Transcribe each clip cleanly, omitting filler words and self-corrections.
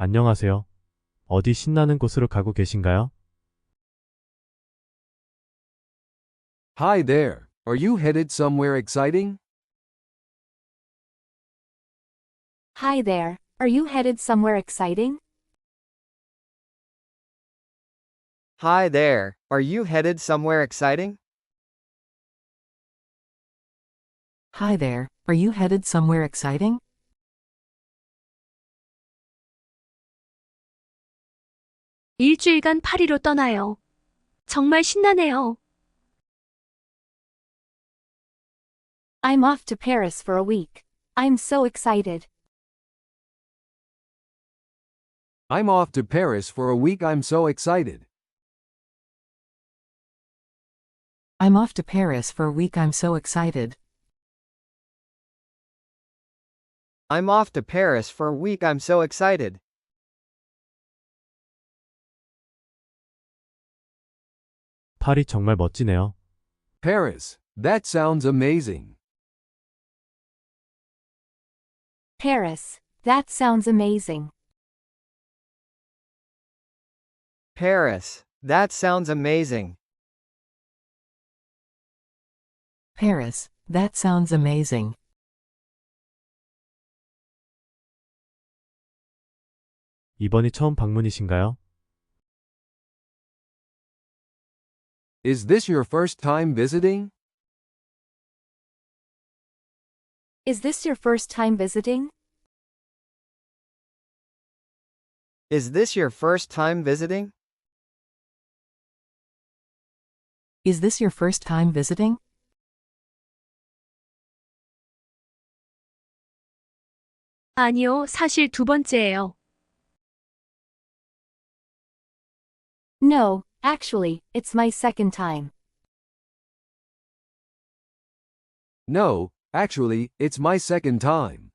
안녕하세요. 어디 신나는 곳으로 가고 계신가요? Hi there. Are you headed somewhere exciting? Hi there, are you headed somewhere exciting? Hi there, are you headed somewhere exciting? Hi there, are you headed somewhere exciting? 일주일간 파리로 떠나요. 정말 신나네요. I'm off to Paris for a week. I'm so excited. I'm off to Paris for a week. I'm so excited. I'm off to Paris for a week. I'm so excited. I'm off to Paris for a week. I'm so excited. 파리 정말 멋지네요. Paris. That sounds amazing. Paris, that sounds amazing. Paris, that sounds amazing. Paris, that sounds amazing. 이번이 처음 방문이신가요? Is this your first time visiting? Is this your first time visiting? Is this your first time visiting? Is this your first time visiting? 아니요, 사실 두 번째예요. No, actually, it's my second time. No, actually, it's my second time.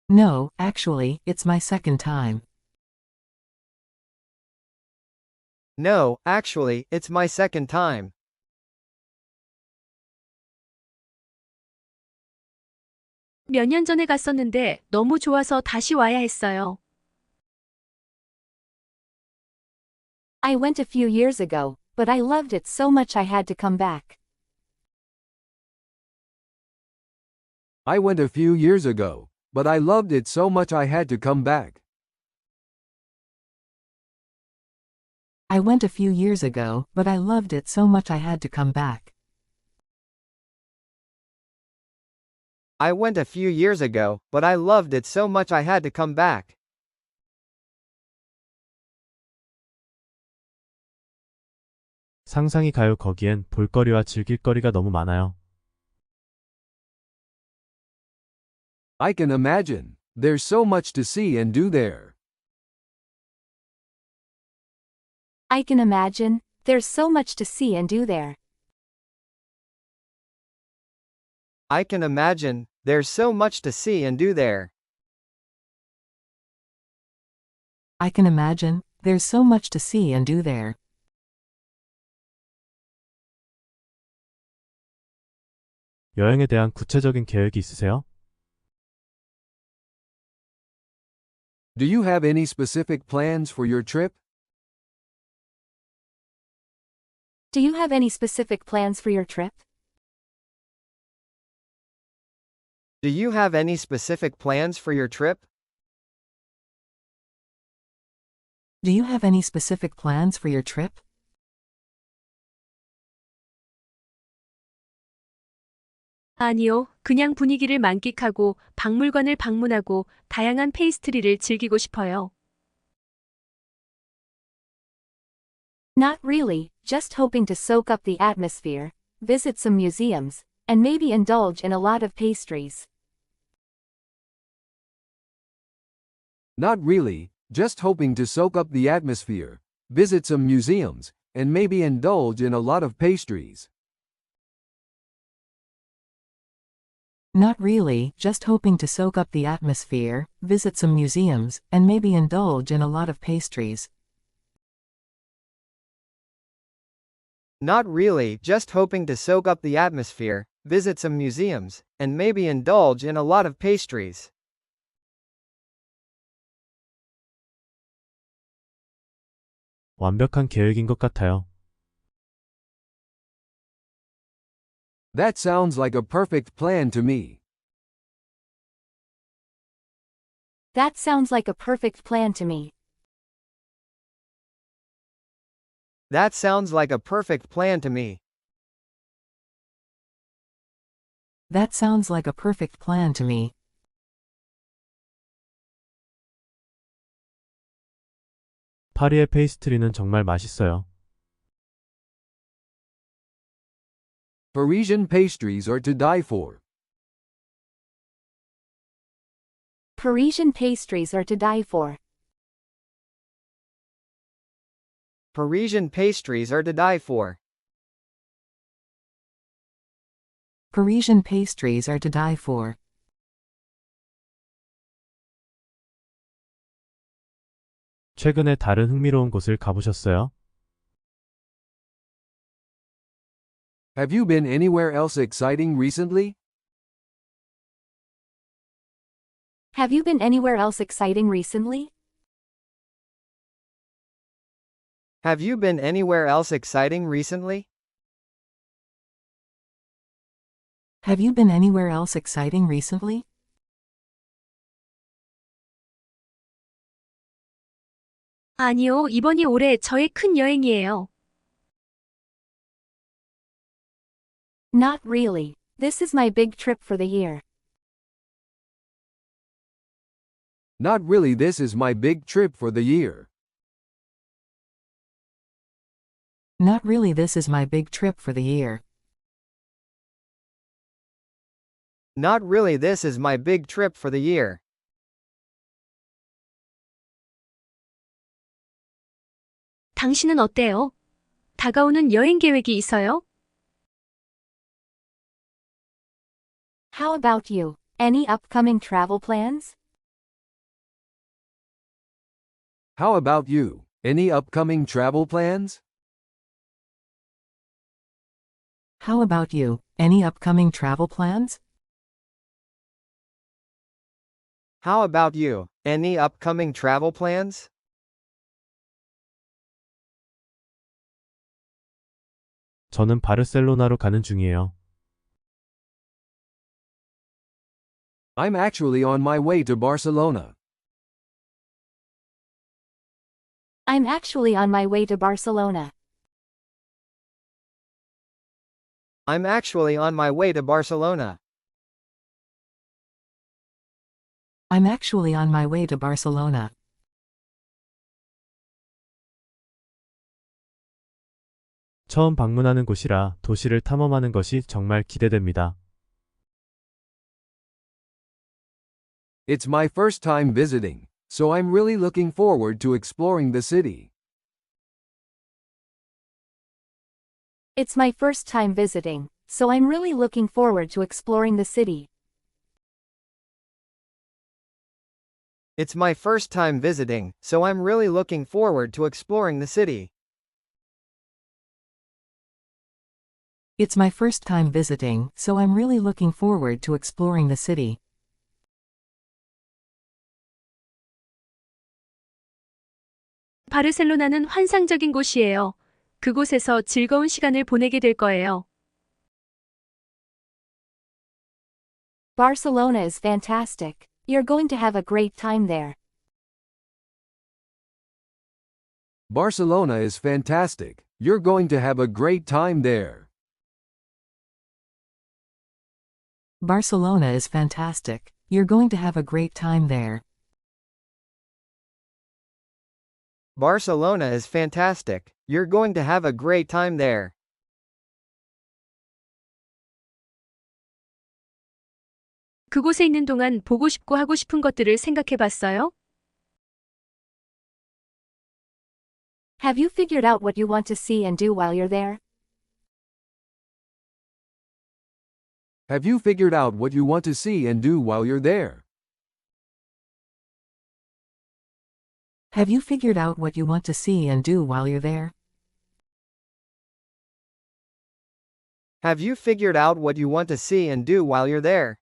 No, actually, it's my second time. No, actually, it's my second time. 몇 년 전에 갔었는데 너무 좋아서 다시 와야 했어요. I went a few years ago, but I loved it so much I had to come back. I went a few years ago, but I loved it so much I had to come back. I went a few years ago, but I loved it so much I had to come back. I went a few years ago, but I loved it so much I had to come back. 상상이 가요. 거기엔 볼거리와 즐길거리가 너무 많아요. I can imagine. There's so much to see and do there. I can imagine, there's so much to see and do there. I can imagine, there's so much to see and do there. I can imagine, there's so much to see and do there. 여행에 대한 구체적인 계획이 있으세요? Do you have any specific plans for your trip? Do you have any specific plans for your trip? Do you have any specific plans for your trip? Do you have any specific plans for your trip? 아니요, 그냥 분위기를 만끽하고 박물관을 방문하고 다양한 페이스트리를 즐기고 싶어요. Not really, just hoping to soak up the atmosphere, visit some museums, and maybe indulge in a lot of pastries. Not really, just hoping to soak up the atmosphere, visit some museums, and maybe indulge in a lot of pastries. Not really, just hoping to soak up the atmosphere, visit some museums, and maybe indulge in a lot of pastries. Not really, just hoping to soak up the atmosphere, visit some museums, and maybe indulge in a lot of pastries. 완벽한 계획인 것 같아요. That sounds like a perfect plan to me. That sounds like a perfect plan to me. That sounds like a perfect plan to me. That sounds like a perfect plan to me. 파리의 페이스트리는 정말 맛있어요. Parisian pastries are to die for. Parisian pastries are to die for. Parisian pastries are to die for. Parisian pastries are to die for. 최근에 다른 흥미로운 곳을 가보셨어요? Have you been anywhere else exciting recently? Have you been anywhere else exciting recently? Have you been anywhere else exciting recently? Have you been anywhere else exciting recently? 아니요, 이번이 올해 저의 큰 여행이에요. Not really. This is my big trip for the year. Not really, this is my big trip for the year. Not really, this is my big trip for the year. Not really, this is my big trip for the year. 당신은 어때요? 다가오는 여행 계획이 있어요? How about you? Any upcoming travel plans? How about you? Any upcoming travel plans? How about you? Any upcoming travel plans? How about you? Any upcoming travel plans? 저는 바르셀로나로 가는 중이에요. I'm actually on my way to Barcelona. I'm actually on my way to Barcelona. I'm actually on my way to Barcelona. I'm actually on my way to Barcelona. 처음 방문하는 곳이라 도시를 탐험하는 것이 정말 기대됩니다. It's my first time visiting, so I'm really looking forward to exploring the city. It's my first time visiting, so I'm really looking forward to exploring the city. It's my first time visiting, so I'm really looking forward to exploring the city. It's my first time visiting, so I'm really looking forward to exploring the city. 바르셀로나는 환상적인 곳이에요. 그곳에서 즐거운 시간을 보내게 될 거예요. Barcelona is fantastic. You're going to have a great time there. Barcelona is fantastic. You're going to have a great time there. Barcelona is fantastic. You're going to have a great time there. Barcelona is fantastic. You're going to have a great time there. 그곳에 있는 동안 보고 싶고 하고 싶은 것들을 생각해 봤어요? Have you figured out what you want to see and do while you're there? Have you figured out what you want to see and do while you're there? Have you figured out what you want to see and do while you're there? Have you figured out what you want to see and do while you're there?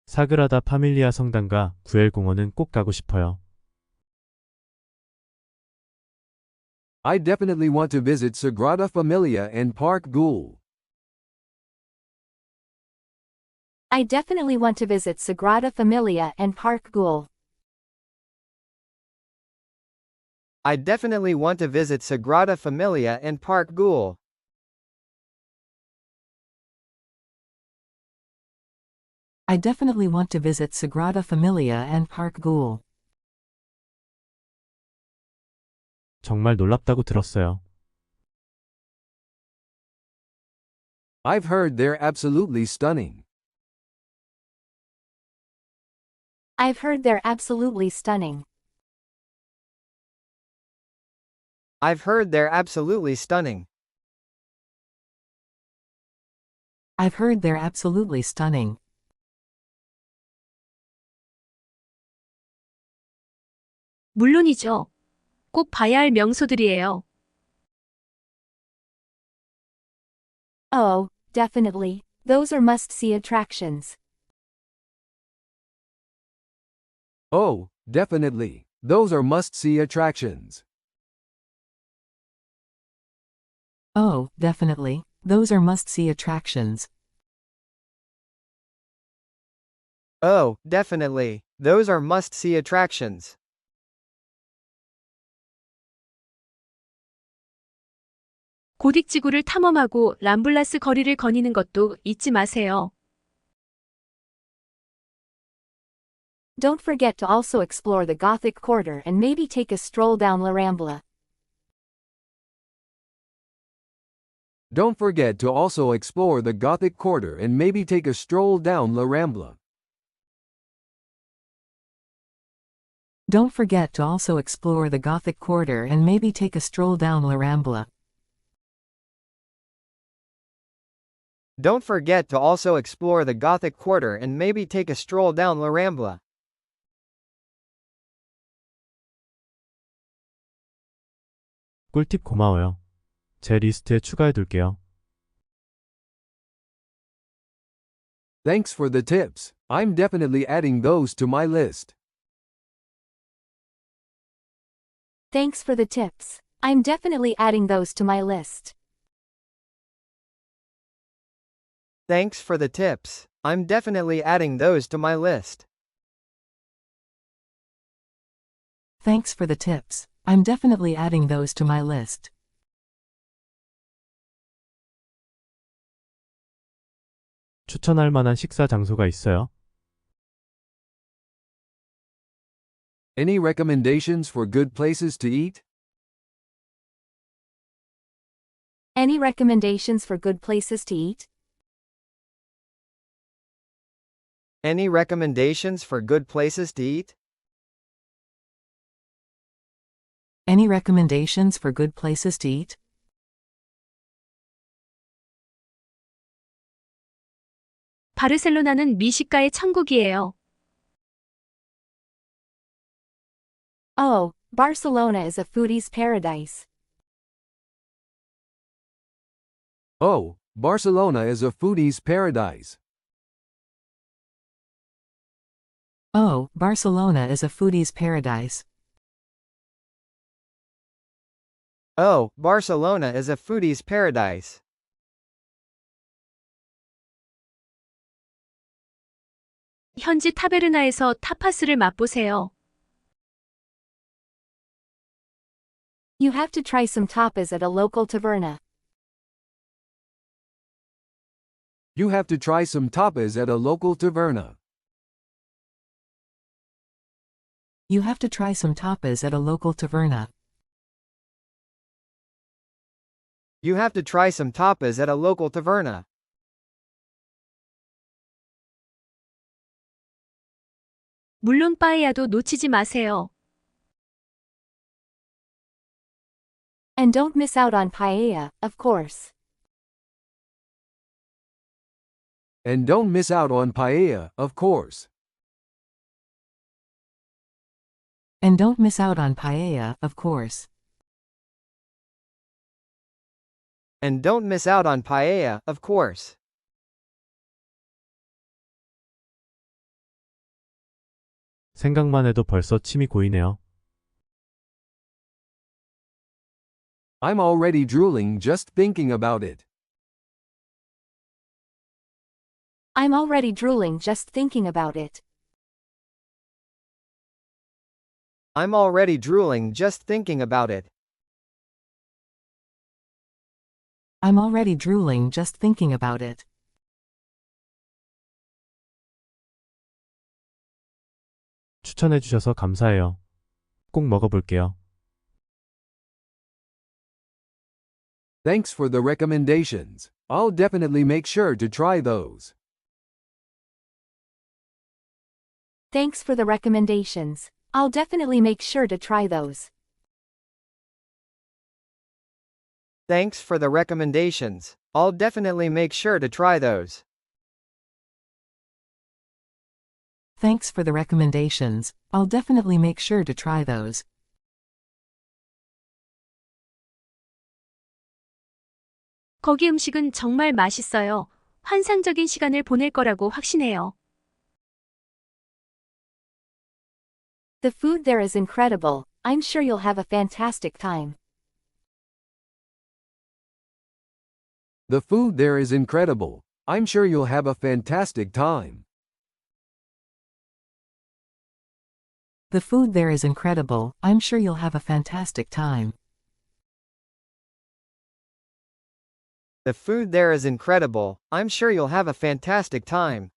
사그라다 파밀리아 성당과 구엘 공원은 꼭 가고 싶어요. I definitely want to visit Sagrada Familia and Park Güell. I definitely want to visit Sagrada Familia and Park Güell. I definitely want to visit Sagrada Familia and Park Güell. I definitely want to visit Sagrada Familia and Park Güell. 정말 놀랍다고 들었어요. I've heard they're absolutely stunning. I've heard they're absolutely stunning. I've heard they're absolutely stunning. I've heard they're absolutely stunning. 물론이죠. 꼭 봐야 할 명소들이에요. Oh, definitely. Those are must-see attractions. Oh, definitely. Those are must-see attractions. Oh, definitely. Those are must-see attractions. Oh, definitely. Those are must-see attractions. 고딕지구를 탐험하고 람블라스 거리를 거니는 것도 잊지 마세요. Don't forget to also explore the Gothic Quarter and maybe take a stroll down La Rambla. Don't forget to also explore the Gothic Quarter and maybe take a stroll down La Rambla. Don't forget to also explore the Gothic Quarter and maybe take a stroll down La Rambla. Don't forget to also explore the Gothic Quarter and maybe take a stroll down La Rambla. 꿀팁 고마워요. 제 리스트에 추가해둘게요. Thanks for the tips. I'm definitely adding those to my list. Thanks for the tips. I'm definitely adding those to my list. Thanks for the tips. I'm definitely adding those to my list. Thanks for the tips. I'm definitely adding those to my list. 추천할 만한 식사 장소가 있어요? Any recommendations for good places to eat? Any recommendations for good places to eat? Any recommendations for good places to eat? Any recommendations for good places to eat? 바르셀로나는 미식가의 천국이에요. Oh, Barcelona is a foodie's paradise. Oh, Barcelona is a foodie's paradise. Oh, Barcelona is a foodie's paradise. Oh, Barcelona is a foodie's paradise. 현지 타베르나에서 타파스를 맛보세요. You have to try some tapas at a local taverna. You have to try some tapas at a local taverna. You have to try some tapas at a local taverna. You have to try some tapas at a local taverna. 물론 빠에야도 놓치지 마세요. And don't miss out on paella, of course. And don't miss out on paella, of course. And don't miss out on paella, of course. And don't miss out on paella, of course. 생각만 해도 벌써 침이 고이네요. I'm already drooling just thinking about it. I'm already drooling just thinking about it. I'm already drooling just thinking about it. I'm already drooling just thinking about it. 추천해 주셔서 감사해요. 꼭 먹어볼게요. Thanks for the recommendations. I'll definitely make sure to try those. Thanks for the recommendations. I'll definitely make sure to try those. Thanks for the recommendations. I'll definitely make sure to try those. Thanks for the recommendations. I'll definitely make sure to try those. 거기 음식은 정말 맛있어요. 환상적인 시간을 보낼 거라고 확신해요. The food there is incredible. I'm sure you'll have a fantastic time. The food there is incredible. I'm sure you'll have a fantastic time. The food there is incredible. I'm sure you'll have a fantastic time. The food there is incredible. I'm sure you'll have a fantastic time.